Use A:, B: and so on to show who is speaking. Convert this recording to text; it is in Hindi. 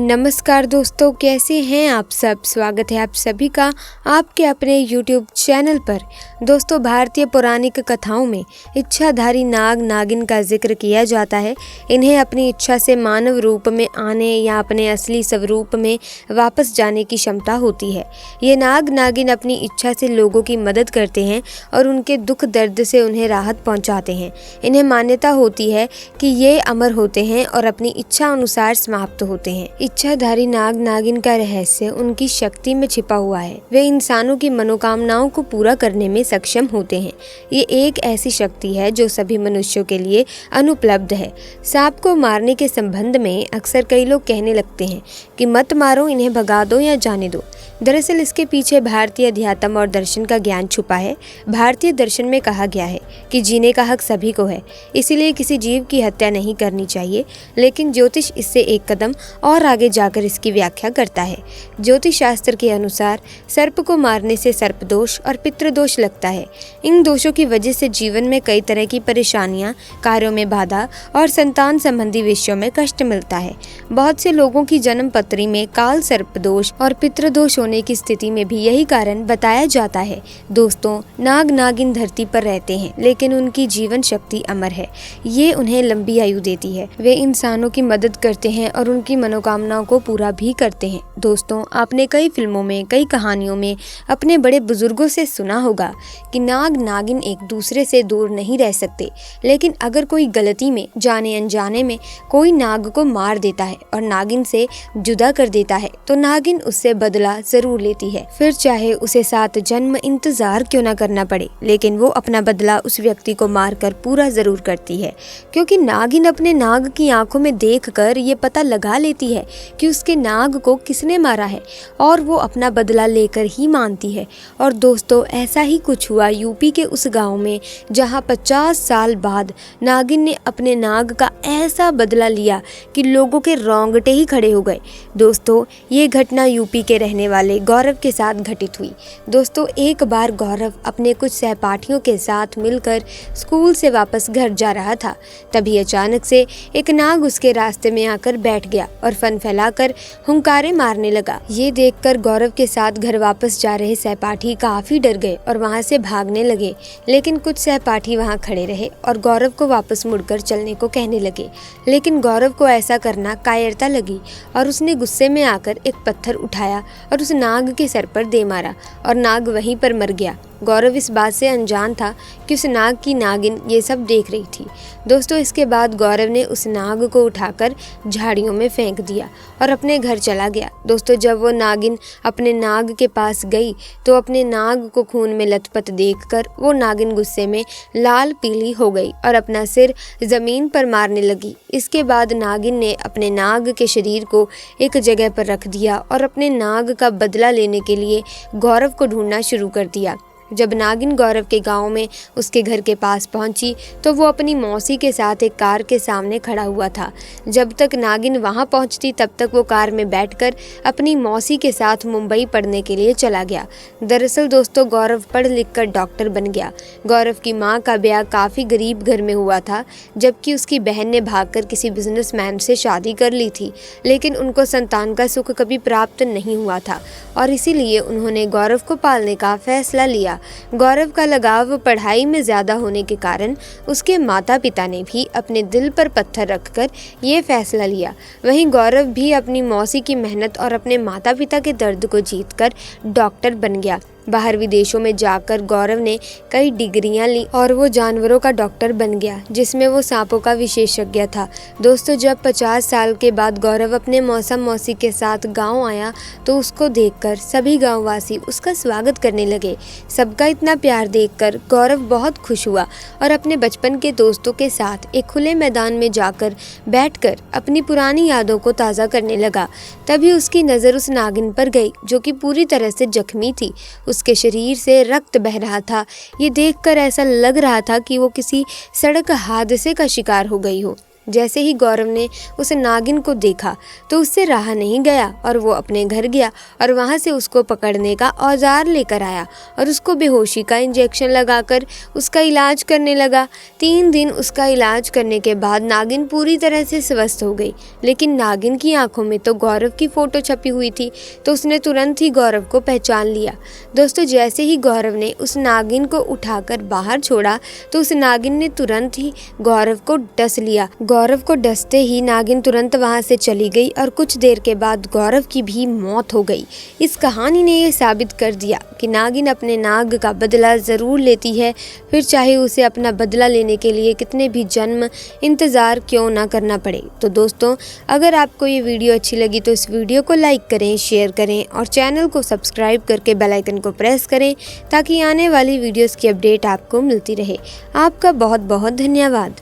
A: नमस्कार दोस्तों, कैसे हैं आप सब। स्वागत है आप सभी का आपके अपने YouTube चैनल पर। दोस्तों, भारतीय पौराणिक कथाओं में इच्छाधारी नाग नागिन का जिक्र किया जाता है। इन्हें अपनी इच्छा से मानव रूप में आने या अपने असली स्वरूप में वापस जाने की क्षमता होती है। ये नाग नागिन अपनी इच्छा से लोगों की मदद करते हैं और उनके दुख दर्द से उन्हें राहत पहुंचाते हैं। इन्हें मान्यता होती है कि ये अमर होते हैं और अपनी इच्छा अनुसार समाप्त होते हैं। इच्छाधारी नाग नागिन का रहस्य उनकी शक्ति में छिपा हुआ है। वे इंसानों की मनोकामनाओं को पूरा करने में सक्षम होते हैं। ये एक ऐसी शक्ति है जो सभी मनुष्यों के लिए अनुपलब्ध है। सांप को मारने के संबंध में अक्सर कई लोग कहने लगते हैं कि मत मारो, इन्हें भगा दो या जाने दो। दरअसल इसके पीछे भारतीय अध्यात्म और दर्शन का ज्ञान छुपा है। भारतीय दर्शन में कहा गया है कि जीने का हक सभी को है, इसीलिए किसी जीव की हत्या नहीं करनी चाहिए। लेकिन ज्योतिष इससे एक कदम और आगे जाकर इसकी व्याख्या करता है। ज्योतिष शास्त्र के अनुसार सर्प को मारने से सर्प दोष और पितृदोष लगता है। इन दोषों की वजह से जीवन में कई तरह की परेशानियां, कार्यों में बाधा और संतान संबंधी विषयों में कष्ट मिलता है। बहुत से लोगों की जन्म पत्री में काल सर्प दोष और पितृदोष होने की स्थिति में भी यही कारण बताया जाता है। दोस्तों, नाग नागिन धरती पर रहते हैं, लेकिन उनकी जीवन शक्ति अमर है। ये उन्हें लंबी आयु देती है। वे इंसानों की मदद करते हैं और उनकी मनोकामनाओं को पूरा भी करते हैं। दोस्तों, आपने कई फिल्मों में, कई कहानियों में अपने बड़े बुजुर्गों से सुना होगा कि नाग नागिन एक दूसरे से दूर नहीं रह सकते, लेकिन अगर कोई गलती में, जाने अनजाने में कोई नाग को मार देता है और नागिन से जुदा कर देता है, तो नागिन उससे बदला जरूर लेती है। फिर चाहे उसे 7 जन्म इंतजार क्यों न करना पड़े, लेकिन वो अपना बदला उस व्यक्ति को मारकर पूरा जरूर करती है। क्योंकि नागिन अपने नाग की आंखों में देखकर ये पता लगा लेती है कि उसके नाग को किसने मारा है और वो अपना बदला लेकर ही मानती है। और दोस्तों, ऐसा ही कुछ हुआ यूपी के उस गांव में, जहां 50 साल बाद नागिन ने अपने नाग का ऐसा बदला लिया कि लोगों के रोंगटे ही खड़े हो गए। दोस्तों, ये घटना यूपी के रहने वाले गौरव के साथ घटित हुई। दोस्तों, एक बार गौरव अपने कुछ सहपाठियों के साथ मिलकर स्कूल से वापस घर जा रहा था। तभी अचानक से एक नाग उसके रास्ते में आकर बैठ गया और फन फैलाकर हुंकारे मारने लगा। ये देखकर गौरव के साथ घर वापस जा रहे सहपाठी काफी डर गए और वहां से भागने लगे। लेकिन कुछ सहपाठी वहां खड़े रहे और गौरव को वापस मुड़कर चलने को कहने लगे। लेकिन गौरव को ऐसा करना कायरता लगी और उसने गुस्से में आकर एक पत्थर उठाया और उस नाग के सर पर दे मारा और नाग वहीं पर मर गया। गौरव इस बात से अनजान था कि उस नाग की नागिन ये सब देख रही थी। दोस्तों, इसके बाद गौरव ने उस नाग को उठाकर झाड़ियों में फेंक दिया और अपने घर चला गया। दोस्तों, जब वो नागिन अपने नाग के पास गई तो अपने नाग को खून में लथपथ देखकर वो नागिन गुस्से में लाल पीली हो गई और अपना सिर जमीन पर मारने लगी। इसके बाद नागिन ने अपने नाग के शरीर को एक जगह पर रख दिया और अपने नाग का बदला लेने के लिए गौरव को ढूंढना शुरू कर दिया। जब नागिन गौरव के गांव में उसके घर के पास पहुंची तो वो अपनी मौसी के साथ एक कार के सामने खड़ा हुआ था। जब तक नागिन वहां पहुंचती तब तक वो कार में बैठकर अपनी मौसी के साथ मुंबई पढ़ने के लिए चला गया। दरअसल दोस्तों, गौरव पढ़ लिख कर डॉक्टर बन गया। गौरव की मां का ब्याह काफ़ी गरीब घर में हुआ था, जबकि उसकी बहन ने भागकर किसी बिजनेसमैन से शादी कर ली थी। लेकिन उनको संतान का सुख कभी प्राप्त नहीं हुआ था और इसीलिए उन्होंने गौरव को पालने का फैसला लिया। गौरव का लगाव पढ़ाई में ज्यादा होने के कारण उसके माता पिता ने भी अपने दिल पर पत्थर रखकर ये फैसला लिया। वहीं गौरव भी अपनी मौसी की मेहनत और अपने माता पिता के दर्द को जीतकर डॉक्टर बन गया। बाहर विदेशों में जाकर गौरव ने कई डिग्रियां ली और वो जानवरों का डॉक्टर बन गया, जिसमें वो सांपों का विशेषज्ञ था। दोस्तों, जब 50 साल के बाद गौरव अपने मौसा मौसी के साथ गांव आया तो उसको देखकर सभी गांववासी उसका स्वागत करने लगे। सबका इतना प्यार देखकर गौरव बहुत खुश हुआ और अपने बचपन के दोस्तों के साथ एक खुले मैदान में जाकर बैठकर अपनी पुरानी यादों को ताज़ा करने लगा। तभी उसकी नज़र उस नागिन पर गई, जो कि पूरी तरह से जख्मी थी। उसके शरीर से रक्त बह रहा था। ये देखकर ऐसा लग रहा था कि वो किसी सड़क हादसे का शिकार हो गई हो। जैसे ही गौरव ने उस नागिन को देखा तो उससे रहा नहीं गया और वो अपने घर गया और वहाँ से उसको पकड़ने का औजार लेकर आया और उसको बेहोशी का इंजेक्शन लगाकर उसका इलाज करने लगा। 3 दिन उसका इलाज करने के बाद नागिन पूरी तरह से स्वस्थ हो गई, लेकिन नागिन की आंखों में तो गौरव की फ़ोटो छपी हुई थी, तो उसने तुरंत ही गौरव को पहचान लिया। दोस्तों, जैसे ही गौरव ने उस नागिन को उठाकर बाहर छोड़ा तो उस नागिन ने तुरंत ही गौरव को डस लिया। गौरव को डसते ही नागिन तुरंत वहां से चली गई और कुछ देर के बाद गौरव की भी मौत हो गई। इस कहानी ने यह साबित कर दिया कि नागिन अपने नाग का बदला ज़रूर लेती है, फिर चाहे उसे अपना बदला लेने के लिए कितने भी जन्म इंतज़ार क्यों ना करना पड़े। तो दोस्तों, अगर आपको ये वीडियो अच्छी लगी तो इस वीडियो को लाइक करें, शेयर करें और चैनल को सब्सक्राइब करके बेल आइकन को प्रेस करें ताकि आने वाली वीडियोस की अपडेट आपको मिलती रहे। आपका बहुत बहुत धन्यवाद।